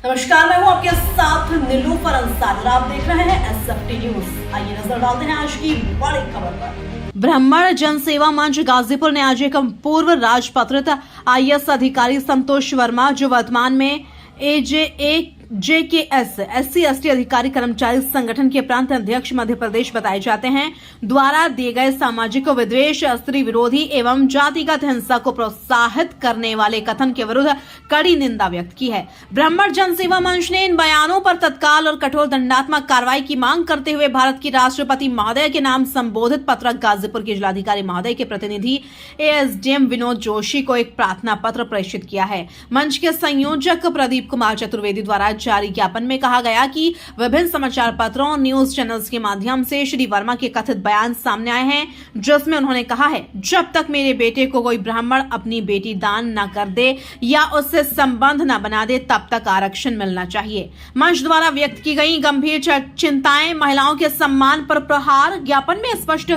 नमस्कार, मैं हूं आपके साथ नीलूफर अंसारी और आप देख रहे हैं एसएफटी न्यूज। आइए नजर डालते हैं आज की बड़ी खबर पर। ब्राह्मण जन सेवा मंच गाजीपुर ने आज एक पूर्व राजपत्रित आईएएस अधिकारी संतोष वर्मा, जो वर्तमान में JKS SC/ST अधिकारी कर्मचारी संगठन के प्रांत अध्यक्ष मध्य प्रदेश बताए जाते हैं, द्वारा दिए गए सामाजिक विद्वेष, स्त्री विरोधी एवं जातिगत हिंसा को प्रोत्साहित करने वाले कथन के विरुद्ध कड़ी निंदा व्यक्त की है। ब्राह्मण जन सेवा मंच ने इन बयानों पर तत्काल और कठोर दंडात्मक कार्रवाई की मांग करते हुए भारत की राष्ट्रपति महोदय के नाम संबोधित पत्रक गाजीपुर के जिलाधिकारी महोदय के प्रतिनिधि ASDM विनोद जोशी को एक प्रार्थना पत्र प्रेषित किया है। मंच के संयोजक प्रदीप कुमार चतुर्वेदी द्वारा जारी ज्ञापन में कहा गया कि विभिन्न समाचार पत्रों और न्यूज चैनल्स के माध्यम से श्री वर्मा के कथित बयान सामने आए हैं, जिसमें उन्होंने कहा है, जब तक मेरे बेटे को कोई ब्राह्मण अपनी बेटी दान न कर दे या उससे संबंध न बना दे, तब तक आरक्षण मिलना चाहिए। मंच द्वारा व्यक्त की गई गंभीर चिंताएं, महिलाओं के सम्मान पर प्रहार। ज्ञापन में स्पष्ट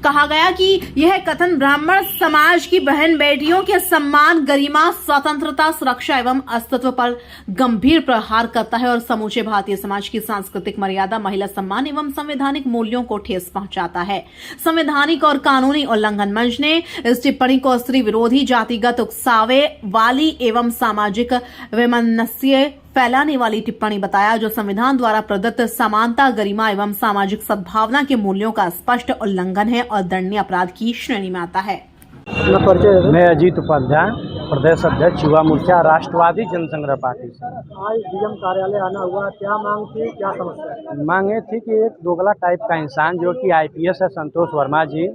कहा गया कि यह कथन ब्राह्मण समाज की बहन बेटियों के सम्मान, गरिमा, स्वतंत्रता, सुरक्षा एवं अस्तित्व पर गंभीर प्रहार करता है और समूचे भारतीय समाज की सांस्कृतिक मर्यादा, महिला सम्मान एवं संवैधानिक मूल्यों को ठेस पहुंचाता है। संवैधानिक और कानूनी उल्लंघन। मंच ने इस टिप्पणी को स्त्री विरोधी, जातिगत उकसावे वाली एवं सामाजिक वैमनस्य फैलाने वाली टिप्पणी बताया, जो संविधान द्वारा प्रदत्त समानता, गरिमा एवं सामाजिक सद्भावना के मूल्यों का स्पष्ट उल्लंघन है और दंडनीय अपराध की श्रेणी में आता है। मैं अजीत उपाध्याय, प्रदेश अध्यक्ष युवा मोर्चा राष्ट्रवादी जनसंग्रह पार्टी से। आज डीएम कार्यालय आना हुआ, क्या मांग थी, क्या समस्या है? मांग ये थी कि एक दोगला टाइप का इंसान जो कि IPS है, संतोष वर्मा जी,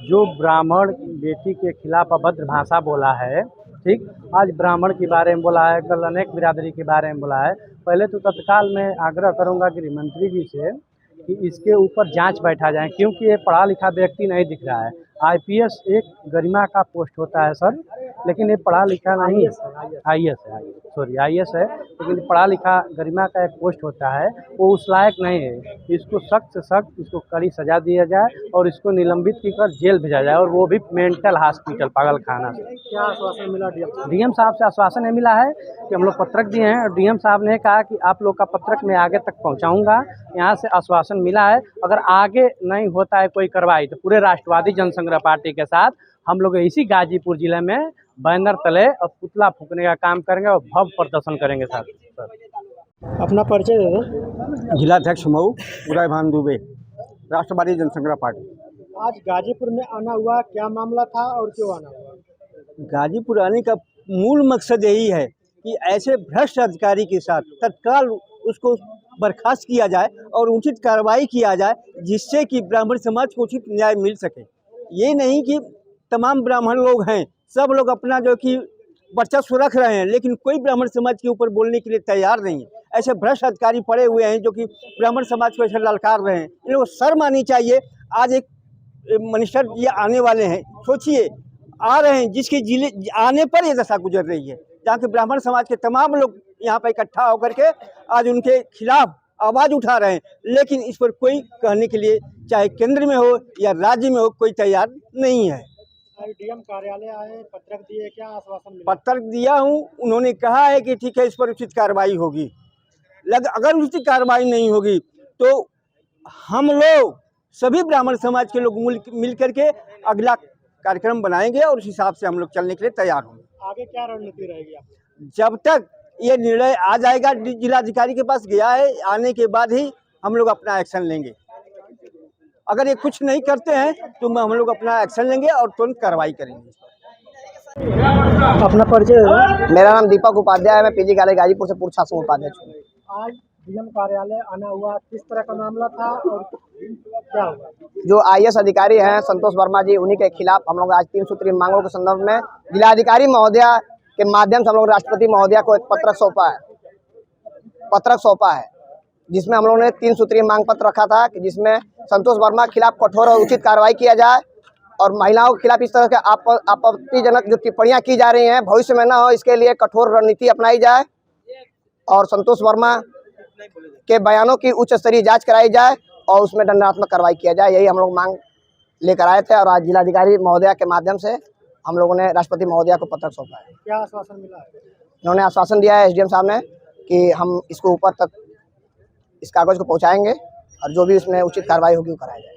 जो ब्राह्मण बेटी के खिलाफ अभद्र भाषा बोला है, ठीक, आज ब्राह्मण के बारे में बोला है, कल अनेक बिरादरी के बारे में बोला है। पहले तो तत्काल मैं आग्रह करूंगा गृह मंत्री जी से कि इसके ऊपर जांच बैठा जाए, क्योंकि ये पढ़ा लिखा व्यक्ति नहीं दिख रहा है। IPS एक गरिमा का पोस्ट होता है सर, लेकिन ये पढ़ा लिखा नहीं, IAS है, लेकिन पढ़ा लिखा गरिमा का एक पोस्ट होता है, वो उस लायक नहीं है। इसको सख्त से सख्त इसको कड़ी सजा दिया जाए और इसको निलंबित कर जेल भेजा जाए, और वो भी मेंटल हॉस्पिटल पागल खाना से। क्या आश्वासन मिला DM साहब से? आश्वासन ये मिला है कि हम लोग पत्रक दिए हैं और DM साहब ने कहा कि आप लोग का पत्रक मैं आगे तक पहुंचाऊंगा। यहाँ से आश्वासन मिला है, अगर आगे नहीं होता है कोई कार्रवाई तो पूरे राष्ट्रवादी जनसंग्रह पार्टी के साथ हम लोग इसी गाजीपुर जिले में बैनर तले और पुतला फूकने का काम करेंगे और भव्य प्रदर्शन करेंगे सर। अपना परिचय दे दो। जिलाध्यक्ष मऊ उदय भान दुबे, राष्ट्रवादी जनसंग्रह पार्टी। आज गाजीपुर में आना हुआ, क्या मामला था और क्यों आना हुआ? गाजीपुर आने का मूल मकसद यही है कि ऐसे भ्रष्ट अधिकारी के साथ तत्काल उसको बर्खास्त किया जाए और उचित कार्रवाई किया जाए, जिससे कि ब्राह्मण समाज को उचित न्याय मिल सके। ये नहीं कि तमाम ब्राह्मण लोग हैं, सब लोग अपना जो कि वर्चस्व रख रहे हैं, लेकिन कोई ब्राह्मण समाज के ऊपर बोलने के लिए तैयार नहीं है। ऐसे भ्रष्ट अधिकारी पड़े हुए हैं जो कि ब्राह्मण समाज को ऐसे ललकार रहे हैं। इनको शर्म आनी चाहिए। आज एक मिनिस्टर ये आने वाले हैं, सोचिए, आ रहे हैं, जिसके जिले आने पर ये दशा गुजर रही है, जहाँ के ब्राह्मण समाज के तमाम लोग यहाँ पर इकट्ठा होकर के आज उनके खिलाफ आवाज़ उठा रहे हैं, लेकिन इस पर कोई कहने के लिए, चाहे केंद्र में हो या राज्य में हो, कोई तैयार नहीं है। डीएम कार्यालय आए, पत्रक दिए, क्या आश्वासन मिला? पत्रक दिया हूँ, उन्होंने कहा है कि ठीक है, इस पर उचित कार्रवाई होगी। अगर उचित कार्रवाई नहीं होगी तो हम लोग सभी ब्राह्मण समाज के लोग मिल करके अगला कार्यक्रम बनाएंगे और उस हिसाब से हम लोग चलने के लिए तैयार होंगे। आगे क्या रणनीति रहेगी आपकी? जब तक ये निर्णय आ जाएगा, जिलाधिकारी के पास गया है, आने के बाद ही हम लोग अपना एक्शन लेंगे। अगर ये कुछ नहीं करते हैं तो हम लोग अपना एक्शन लेंगे और तुरंत कार्रवाई करेंगे। अपना परिचय दे दो। मेरा नाम दीपक उपाध्याय है, मैं PG कॉलेज गाजीपुर से पूर्व शासन उपाध्यक्ष हूँ। आज डीएम कार्यालय आना हुआ, किस तरह का मामला था और क्या हुआ? जो IAS अधिकारी हैं संतोष वर्मा जी, उन्हीं के खिलाफ हम लोग आज 3 सूत्रीय मांगों के संदर्भ में जिलाधिकारी महोदया के माध्यम से हम लोग राष्ट्रपति महोदया को एक पत्रक सौंपा है, जिसमें हम लोगों ने 3 सूत्रीय मांग पत्र रखा था कि जिसमें संतोष वर्मा के खिलाफ कठोर और उचित कार्रवाई किया जाए और महिलाओं के खिलाफ इस तरह के आपत्तिजनक जो टिप्पणियां की जा रही हैं भविष्य में न हो, इसके लिए कठोर रणनीति अपनाई जाए और संतोष वर्मा के बयानों की उच्च स्तरीय जांच कराई जाए और उसमें दंडात्मक कार्रवाई किया जाए। यही हम लोग मांग लेकर आए थे और आज जिलाधिकारी महोदया के माध्यम से हम लोगों ने राष्ट्रपति महोदया को पत्र सौंपा है। क्या आश्वासन मिला? उन्होंने आश्वासन दिया है SDM साहब ने कि हम इसको ऊपर तक इस कागज़ को पहुंचाएंगे और जो भी इसमें उचित कार्रवाई होगी वो कराया जाएगा।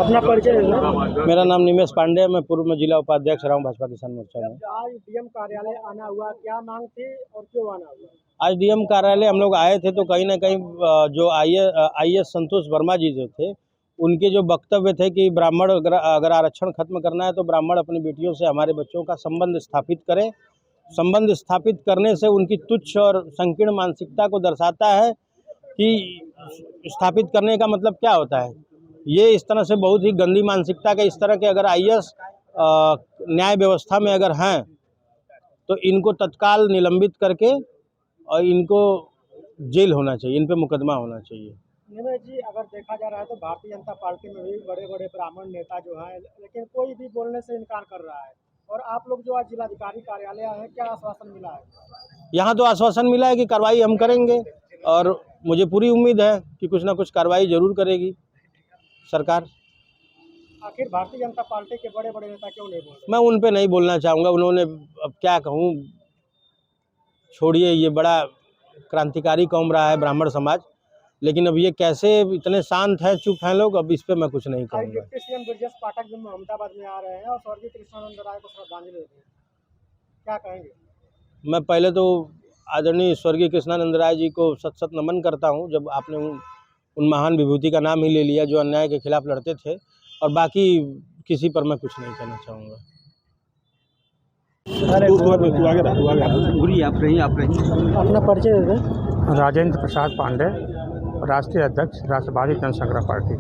अपना परिचय देना। मेरा नाम निमेश पांडे है, मैं पूर्व में जिला उपाध्यक्ष रहा हूँ भाजपा किसान मोर्चा में। आज डीएम कार्यालय आना हुआ, क्या मांग थी और क्यों आना हुआ? आज डीएम कार्यालय हम लोग आए थे तो कहीं ना कहीं जो आईएएस संतोष वर्मा जी जो थे, उनके जो वक्तव्य थे कि ब्राह्मण अगर आरक्षण खत्म करना है तो ब्राह्मण अपनी बेटियों से, हमारे बच्चों का संबंध स्थापित करें। संबंध स्थापित करने से उनकी तुच्छ और संकीर्ण मानसिकता को दर्शाता है कि स्थापित करने का मतलब क्या होता है। ये इस तरह से बहुत ही गंदी मानसिकता के, इस तरह के अगर आईएएस न्याय व्यवस्था में अगर हैं तो इनको तत्काल निलंबित करके और इनको जेल होना चाहिए, इन पे मुकदमा होना चाहिए। निमेश जी, अगर देखा जा रहा है तो भारतीय जनता पार्टी में भी बड़े बड़े ब्राह्मण नेता जो हैं, लेकिन कोई भी बोलने से इनकार कर रहा है। और आप लोग जो आज जिलाधिकारी कार्यालय आए हैं, क्या आश्वासन मिला है? यहाँ तो आश्वासन मिला है कि कार्रवाई हम करेंगे और मुझे पूरी उम्मीद है कि कुछ ना कुछ कार्रवाई जरूर करेगी सरकार। आखिर भारतीय जनता पार्टी के बड़े बड़े नेता क्यों नहीं बोल रहे? मैं उन पे नहीं बोलना चाहूँगा, उन्होंने अब क्या कहूँ, छोड़िए, ये बड़ा क्रांतिकारी कौम रहा है ब्राह्मण समाज, लेकिन अब ये कैसे इतने शांत हैं, चुप हैं लोग, अब इस पे मैं कुछ नहीं आज कहूँगा। डिप्टी सीएम ब्रजेश पाठक भी अहमदाबाद में आ रहे हैं और स्वर्गीय कृष्णानंद राय को श्रद्धांजलि दे रहे हैं, क्या कहेंगे? मैं पहले तो आदरणीय स्वर्गीय कृष्णानंद राय जी को सत सत नमन करता हूँ, जब आपने उन महान विभूति का नाम ही ले लिया जो अन्याय के खिलाफ लड़ते थे, और बाकी किसी पर मैं कुछ नहीं कहना चाहूँगा। अपना परिचय दे दें। राजेंद्र प्रसाद पांडे, राष्ट्रीय अध्यक्ष राष्ट्रवादी जनसंग्रह पार्टी।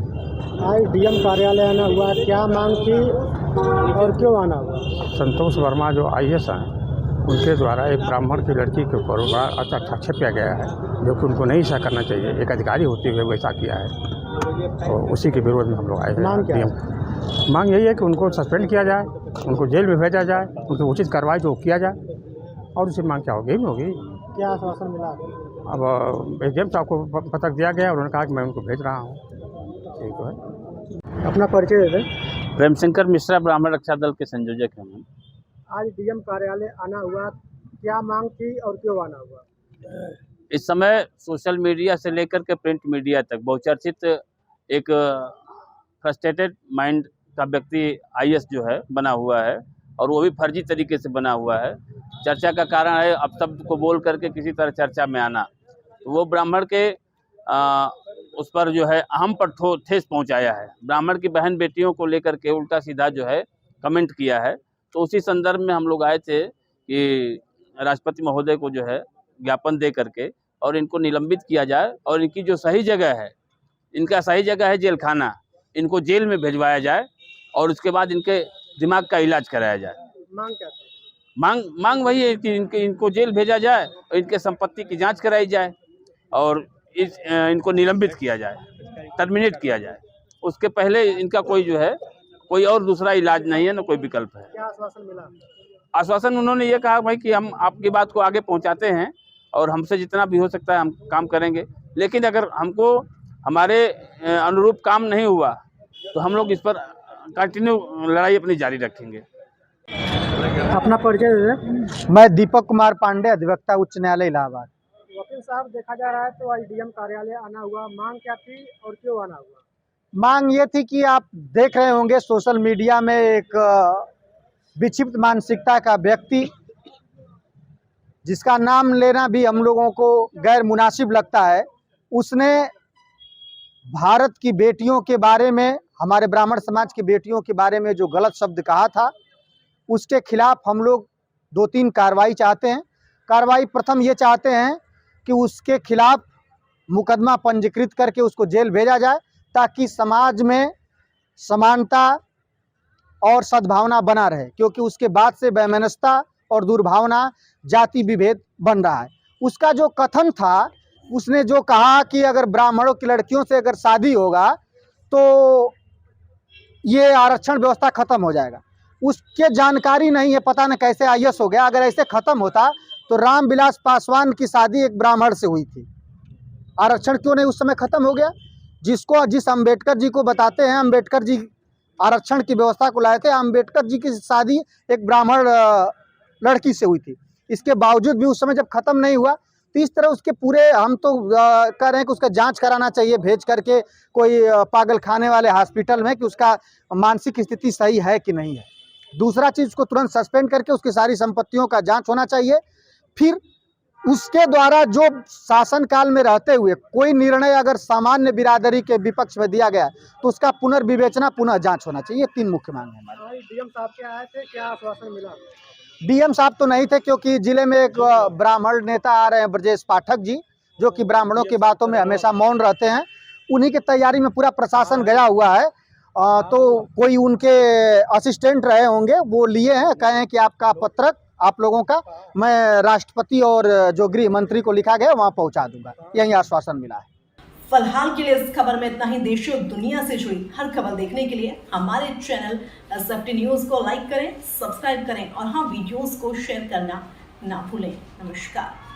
आज डीएम कार्यालय आना हुआ, क्या मांग थी और क्यों आना हुआ? संतोष वर्मा जो आईएएस हैं, उनके द्वारा एक ब्राह्मण की लड़की के ऊपर हस्ताक्षेप किया गया है, जो कि उनको नहीं ऐसा करना चाहिए। एक अधिकारी होते हुए वैसा किया है, और उसी के विरोध में हम लोग आए हैं। मांग क्या है? मांग यही है कि उनको सस्पेंड किया जाए, उनको जेल में भेजा जाए, उनकी उचित कार्रवाई जो किया जाए, और उसी मांग क्या होगी भी होगी। क्या आश्वासन मिला? अब एसडीएम साहब को पत्र दिया गया और उन्होंने कहा कि मैं उनको भेज रहा हूँ, यही तो है। अपना परिचय दे दें। प्रेमशंकर मिश्रा, ब्राह्मण रक्षा दल के संयोजक हैं हम। आज डीएम कार्यालय आना हुआ, क्या मांग थी और क्यों आना हुआ? इस समय सोशल मीडिया से लेकर के प्रिंट मीडिया तक बहुचर्चित एक फ्रस्ट्रेटेड माइंड का व्यक्ति आईएएस जो है बना हुआ है, और वो भी फर्जी तरीके से बना हुआ है। चर्चा का कारण है अब शब्द को बोल करके किसी तरह चर्चा में आना, तो वो ब्राह्मण के उस पर जो है अहम पर ठेस पहुंचाया है। ब्राह्मण की बहन बेटियों को लेकर के उल्टा सीधा जो है कमेंट किया है। तो उसी संदर्भ में हम लोग आए थे कि राष्ट्रपति महोदय को जो है ज्ञापन दे करके और इनको निलंबित किया जाए, और इनकी जो सही जगह है, इनका सही जगह है जेल खाना, इनको जेल में भिजवाया जाए और उसके बाद इनके दिमाग का इलाज कराया जाए। मांग क्या थी? मांग वही है कि इनको जेल भेजा जाए और इनके संपत्ति की जांच कराई जाए और इनको निलंबित किया जाए, टर्मिनेट किया जाए। उसके पहले इनका कोई जो है कोई और दूसरा इलाज नहीं है, ना कोई विकल्प है। क्या आश्वासन मिला? आश्वासन उन्होंने ये कहा भाई कि हम आपकी बात को आगे पहुंचाते हैं और हमसे जितना भी हो सकता है हम काम करेंगे, लेकिन अगर हमको हमारे अनुरूप काम नहीं हुआ तो हम लोग इस पर कंटिन्यू लड़ाई अपनी जारी रखेंगे। अपना परिचय दे दें। मैं दीपक कुमार पांडे, अधिवक्ता उच्च न्यायालय इलाहाबाद। वकील साहब, देखा जा रहा है तो आज डीएम कार्यालय आना हुआ, मांग क्या थी और क्यों आना हुआ? मांग ये थी कि आप देख रहे होंगे सोशल मीडिया में एक विक्षिप्त मानसिकता का व्यक्ति, जिसका नाम लेना भी हम लोगों को गैर मुनासिब लगता है, उसने भारत की बेटियों के बारे में, हमारे ब्राह्मण समाज की बेटियों के बारे में जो गलत शब्द कहा था, उसके खिलाफ हम लोग 2-3 कार्रवाई चाहते हैं। कार्रवाई प्रथम ये चाहते हैं कि उसके खिलाफ मुकदमा पंजीकृत करके उसको जेल भेजा जाए, ताकि समाज में समानता और सद्भावना बना रहे, क्योंकि उसके बाद से वैमनस्यता और दुर्भावना, जाति विभेद बन रहा है। उसका जो कथन था, उसने जो कहा कि अगर ब्राह्मणों की लड़कियों से अगर शादी होगा तो ये आरक्षण व्यवस्था खत्म हो जाएगा, उसके जानकारी नहीं है, पता न कैसे आईएएस हो गया। अगर ऐसे खत्म होता तो रामविलास पासवान की शादी एक ब्राह्मण से हुई थी, आरक्षण क्यों नहीं उस समय खत्म हो गया? जिस अम्बेडकर जी को बताते हैं, अम्बेडकर जी आरक्षण की व्यवस्था को लाए थे, अम्बेडकर जी की शादी एक ब्राह्मण लड़की से हुई थी। इसके बावजूद भी उस समय जब खत्म नहीं हुआ इस तरह उसके पूरे हम तो कह रहे हैं कि उसका जांच कराना चाहिए भेज करके कोई पागल खाने वाले हॉस्पिटल में कि उसका मानसिक स्थिति सही है कि नहीं है। दूसरा चीज़, उसको तुरंत सस्पेंड करके उसकी सारी संपत्तियों का जांच होना चाहिए। फिर उसके द्वारा जो शासन काल में रहते हुए कोई निर्णय अगर सामान्य बिरादरी के विपक्ष में दिया गया तो उसका पुनर्विवेचना, पुनः जांच होना चाहिए। 3 मुख्य मांग है हमारी। डीएम साहब के आए थे, क्या आश्वासन मिला? डीएम साहब तो नहीं थे, क्योंकि जिले में एक ब्राह्मण नेता आ रहे हैं, ब्रजेश पाठक जी, जो कि ब्राह्मणों की बातों में हमेशा मौन रहते हैं। उन्हीं की तैयारी में पूरा प्रशासन गया हुआ है। तो कोई उनके असिस्टेंट रहे होंगे, वो लिए हैं, कहे हैं कि आपका पत्रक आप लोगों का मैं राष्ट्रपति और जो गृह मंत्री को लिखा गया वहाँ पहुँचा दूंगा। यही आश्वासन मिला है। फिलहाल के लिए इस खबर में इतना ही। देश और दुनिया से जुड़ी हर खबर देखने के लिए हमारे चैनल SFT न्यूज़ को लाइक करें, सब्सक्राइब करें और हाँ, वीडियोस को शेयर करना ना भूलें। नमस्कार।